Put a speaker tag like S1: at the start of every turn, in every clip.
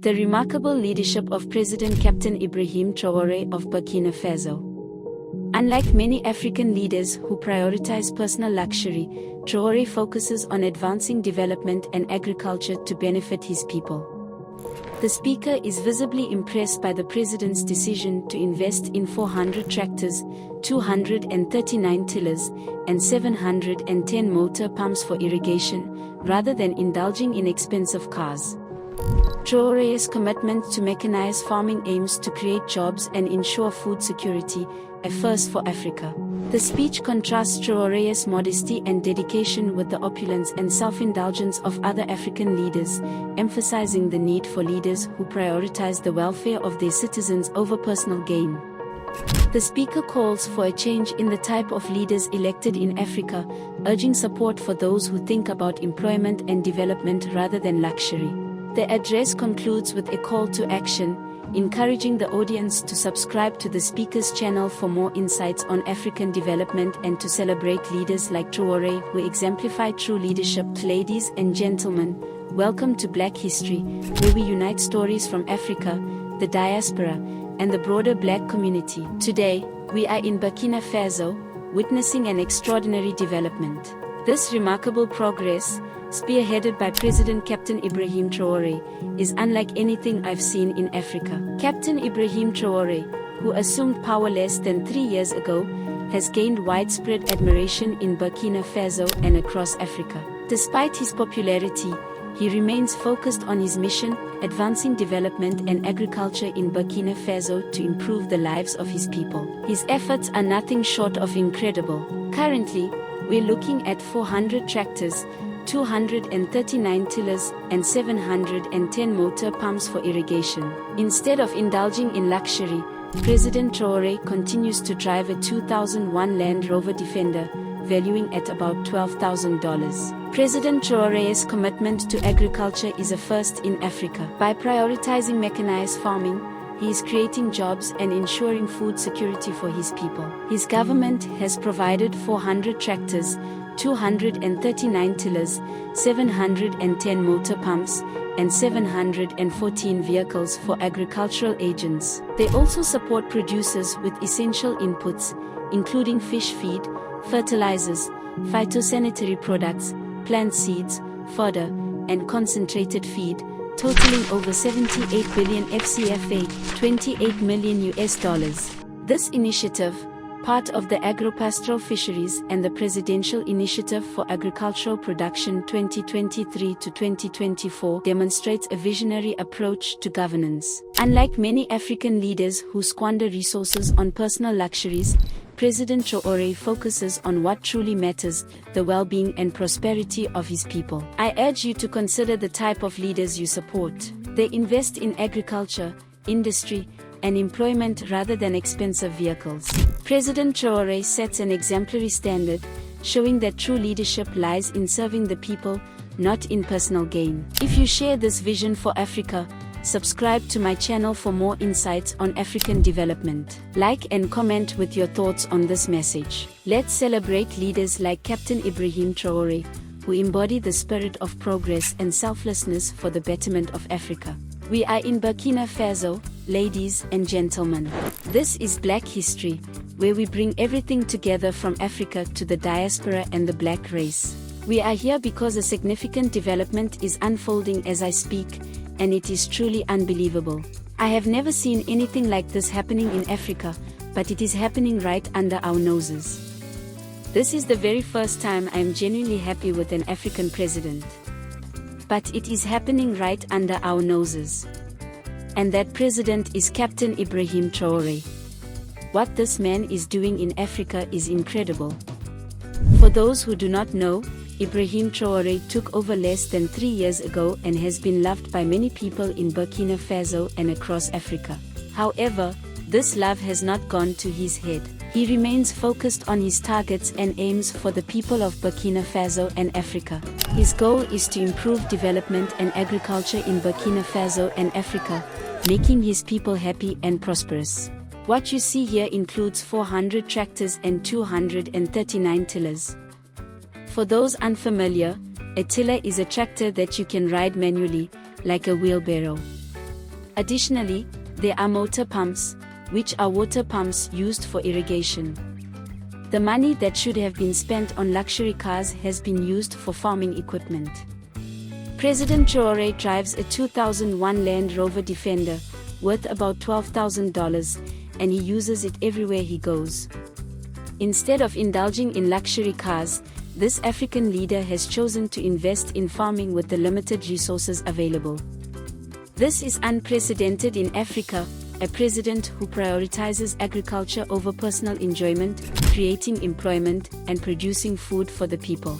S1: The remarkable leadership of President Captain Ibrahim Traore of Burkina Faso. Unlike many African leaders who prioritize personal luxury, Traore focuses on advancing development and agriculture to benefit his people. The speaker is visibly impressed by the president's decision to invest in 400 tractors, 239 tillers, and 710 motor pumps for irrigation, rather than indulging in expensive cars. Traore's commitment to mechanized farming aims to create jobs and ensure food security, a first for Africa. The speech contrasts Traore's modesty and dedication with the opulence and self-indulgence of other African leaders, emphasizing the need for leaders who prioritize the welfare of their citizens over personal gain. The speaker calls for a change in the type of leaders elected in Africa, urging support for those who think about employment and development rather than luxury. The address concludes with a call to action, encouraging the audience to subscribe to the speaker's channel for more insights on African development and to celebrate leaders like Traore who exemplify true leadership. Ladies and gentlemen, welcome to Black History, where we unite stories from Africa, the diaspora, and the broader Black community. Today, we are in Burkina Faso, witnessing an extraordinary development. This remarkable progress, spearheaded by President Captain Ibrahim Traore, is unlike anything I've seen in Africa. Captain Ibrahim Traore, who assumed power less than 3 years ago, has gained widespread admiration in Burkina Faso and across Africa. Despite his popularity, he remains focused on his mission, advancing development and agriculture in Burkina Faso to improve the lives of his people. His efforts are nothing short of incredible. Currently, we're looking at 400 tractors, 239 tillers, and 710 motor pumps for irrigation. Instead of indulging in luxury, President Traore continues to drive a 2001 Land Rover Defender, valuing at about $12,000. President Traore's commitment to agriculture is a first in Africa. By prioritizing mechanized farming, he is creating jobs and ensuring food security for his people. His government has provided 400 tractors, 239 tillers, 710 motor pumps, and 714 vehicles for agricultural agents. They also support producers with essential inputs, including fish feed, fertilizers, phytosanitary products, plant seeds, fodder, and concentrated feed, totaling over 78 billion FCFA, $28 million. This initiative, part of the Agropastoral Fisheries and the Presidential Initiative for Agricultural Production 2023 to 2024, demonstrates a visionary approach to governance. Unlike many African leaders who squander resources on personal luxuries, President Traore focuses on what truly matters, the well-being and prosperity of his people. I urge you to consider the type of leaders you support. They invest in agriculture, industry, and employment rather than expensive vehicles. President Traore sets an exemplary standard, showing that true leadership lies in serving the people, not in personal gain. If you share this vision for Africa, subscribe to my channel for more insights on African development. Like and comment with your thoughts on this message. Let's celebrate leaders like Captain Ibrahim Traore, who embody the spirit of progress and selflessness for the betterment of Africa. We are in Burkina Faso, ladies and gentlemen. This is Black History, where we bring everything together from Africa to the diaspora and the Black race. We are here because a significant development is unfolding as I speak, and it is truly unbelievable. I have never seen anything like this happening in Africa, but it is happening right under our noses. This is the very first time I am genuinely happy with an African president. But it is happening right under our noses. And that president is Captain Ibrahim Traore. What this man is doing in Africa is incredible. For those who do not know, Ibrahim Traore took over less than 3 years ago and has been loved by many people in Burkina Faso and across Africa. However, this love has not gone to his head. He remains focused on his targets and aims for the people of Burkina Faso and Africa. His goal is to improve development and agriculture in Burkina Faso and Africa, making his people happy and prosperous. What you see here includes 400 tractors and 239 tillers. For those unfamiliar, a tiller is a tractor that you can ride manually, like a wheelbarrow. Additionally, there are motor pumps, which are water pumps used for irrigation. The money that should have been spent on luxury cars has been used for farming equipment. President Traore drives a 2001 Land Rover Defender, worth about $12,000, and he uses it everywhere he goes. Instead of indulging in luxury cars, this African leader has chosen to invest in farming with the limited resources available. This is unprecedented in Africa, a president who prioritizes agriculture over personal enjoyment, creating employment, and producing food for the people.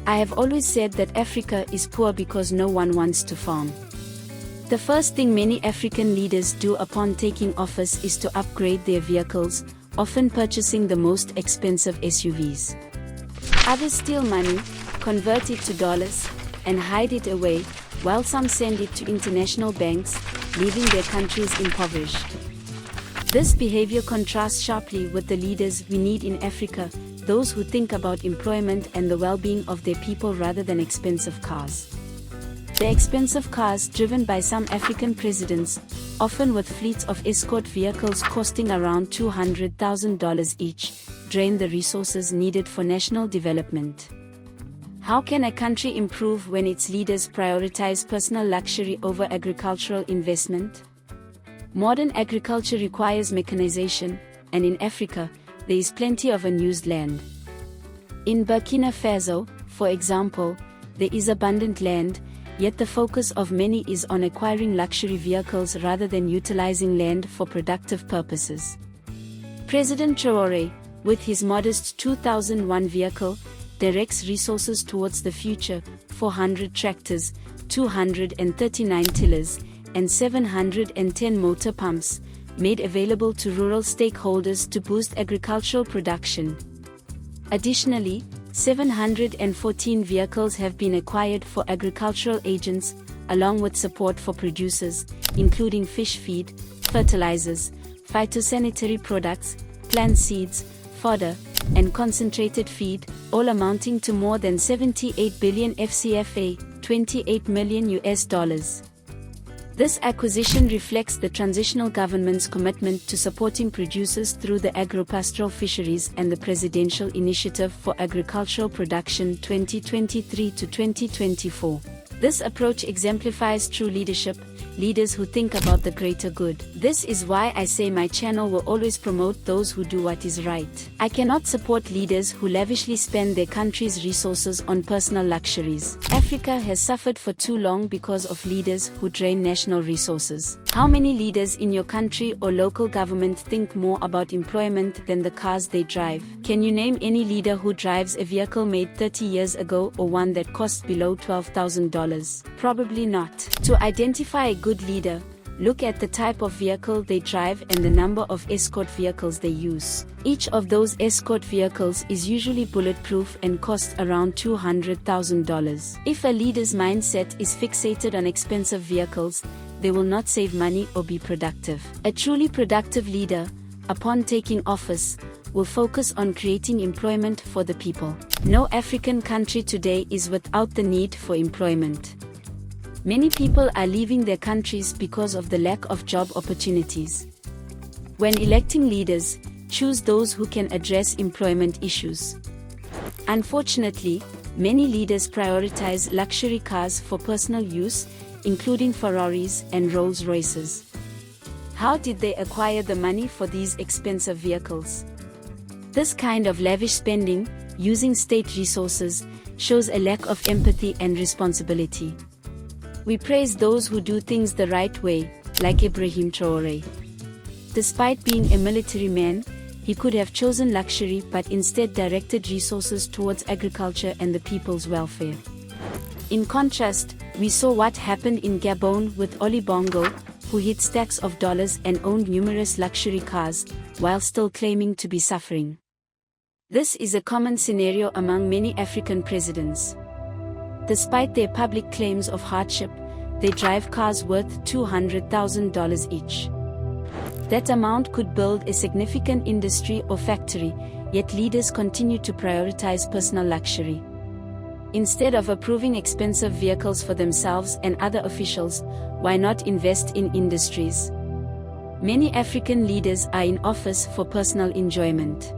S1: I have always said that Africa is poor because no one wants to farm. The first thing many African leaders do upon taking office is to upgrade their vehicles, often purchasing the most expensive SUVs. Others steal money, convert it to dollars, and hide it away, while some send it to international banks, leaving their countries impoverished. This behavior contrasts sharply with the leaders we need in Africa, those who think about employment and the well-being of their people rather than expensive cars. The expensive cars driven by some African presidents, often with fleets of escort vehicles costing around $200,000 each, drain the resources needed for national development. How can a country improve when its leaders prioritize personal luxury over agricultural investment? Modern agriculture requires mechanization, and in Africa, there is plenty of unused land. In Burkina Faso, for example, there is abundant land, yet the focus of many is on acquiring luxury vehicles rather than utilizing land for productive purposes. President Traore, with his modest 2001 vehicle, directs resources towards the future: 400 tractors, 239 tillers, and 710 motor pumps, made available to rural stakeholders to boost agricultural production. Additionally, 714 vehicles have been acquired for agricultural agents, along with support for producers, including fish feed, fertilizers, phytosanitary products, plant seeds, fodder, and concentrated feed, all amounting to more than 78 billion FCFA, $28 million. This acquisition reflects the transitional government's commitment to supporting producers through the agro-pastoral fisheries and the Presidential Initiative for Agricultural Production 2023 to 2024. This approach exemplifies true leadership, leaders who think about the greater good. This is why I say my channel will always promote those who do what is right. I cannot support leaders who lavishly spend their country's resources on personal luxuries. Africa has suffered for too long because of leaders who drain national resources. How many leaders in your country or local government think more about employment than the cars they drive? Can you name any leader who drives a vehicle made 30 years ago or one that costs below $12,000? Probably not. To identify a good leader, look at the type of vehicle they drive and the number of escort vehicles they use. Each of those escort vehicles is usually bulletproof and costs around $200,000. If a leader's mindset is fixated on expensive vehicles, they will not save money or be productive. A truly productive leader, upon taking office, will focus on creating employment for the people. No African country today is without the need for employment. Many people are leaving their countries because of the lack of job opportunities. When electing leaders, choose those who can address employment issues. Unfortunately, many leaders prioritize luxury cars for personal use, including Ferraris and Rolls-Royces. How did they acquire the money for these expensive vehicles? This kind of lavish spending, using state resources, shows a lack of empathy and responsibility. We praise those who do things the right way, like Ibrahim Traore. Despite being a military man, he could have chosen luxury but instead directed resources towards agriculture and the people's welfare. In contrast, we saw what happened in Gabon with Ali Bongo, who hid stacks of dollars and owned numerous luxury cars, while still claiming to be suffering. This is a common scenario among many African presidents. Despite their public claims of hardship, they drive cars worth $200,000 each. That amount could build a significant industry or factory, yet leaders continue to prioritize personal luxury. Instead of approving expensive vehicles for themselves and other officials, why not invest in industries? Many African leaders are in office for personal enjoyment.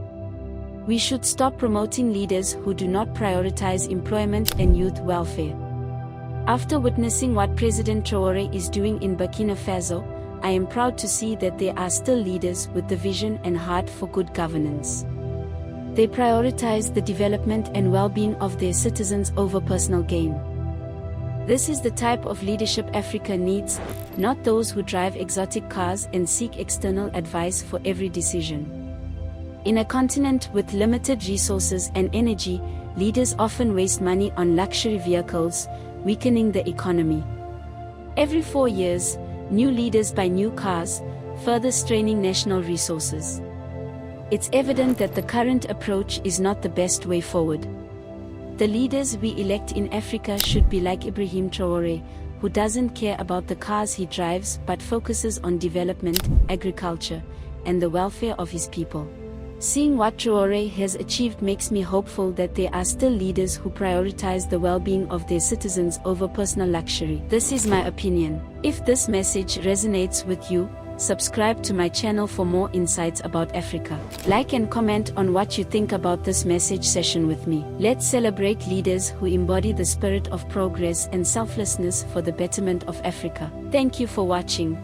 S1: We should stop promoting leaders who do not prioritize employment and youth welfare. After witnessing what President Traore is doing in Burkina Faso, I am proud to see that there are still leaders with the vision and heart for good governance. They prioritize the development and well-being of their citizens over personal gain. This is the type of leadership Africa needs, not those who drive exotic cars and seek external advice for every decision. In a continent with limited resources and energy, leaders often waste money on luxury vehicles, weakening the economy. Every 4 years, new leaders buy new cars, further straining national resources. It's evident that the current approach is not the best way forward. The leaders we elect in Africa should be like Ibrahim Traore, who doesn't care about the cars he drives but focuses on development, agriculture, and the welfare of his people. Seeing what Traore has achieved makes me hopeful that there are still leaders who prioritize the well-being of their citizens over personal luxury. This is my opinion. If this message resonates with you, subscribe to my channel for more insights about Africa. Like and comment on what you think about this message session with me. Let's celebrate leaders who embody the spirit of progress and selflessness for the betterment of Africa. Thank you for watching.